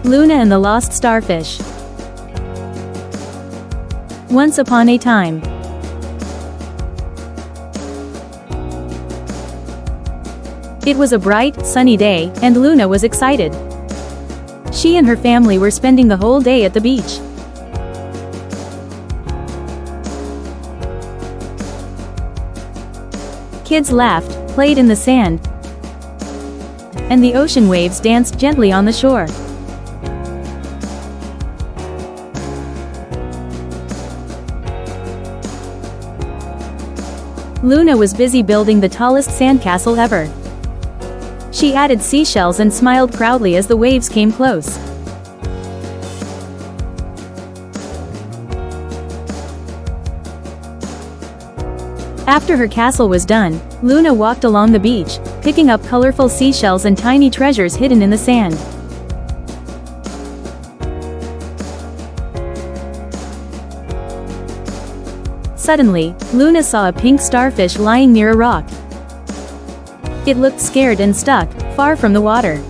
Luna and the Lost Starfish. Once upon a time. It was a bright, sunny day, and Luna was excited. She and her family were spending the whole day at the beach. Kids laughed, played in the sand, and the ocean waves danced gently on the shore. Luna was busy building the tallest sandcastle ever. She added seashells and smiled proudly as the waves came close. After her castle was done, Luna walked along the beach, picking up colorful seashells and tiny treasures hidden in the sand. Suddenly, Luna saw a pink starfish lying near a rock. It looked scared and stuck, far from the water.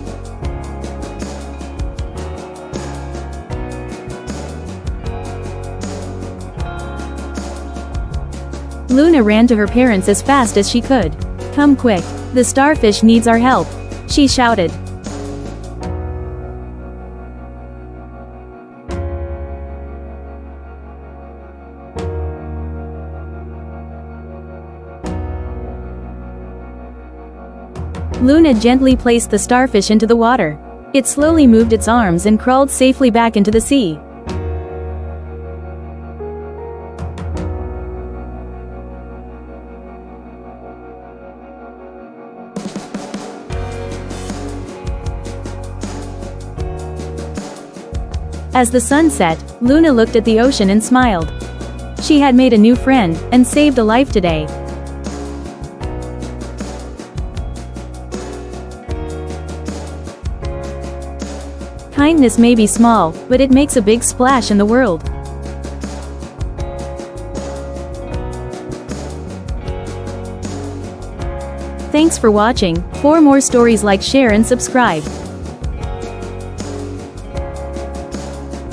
Luna ran to her parents as fast as she could. "Come quick, the starfish needs our help," she shouted. Luna gently placed the starfish into the water. It slowly moved its arms and crawled safely back into the sea. As the sun set, Luna looked at the ocean and smiled. She had made a new friend, and saved a life today. Kindness may be small, but it makes a big splash in the world. Thanks for watching. For more stories, like, share and subscribe.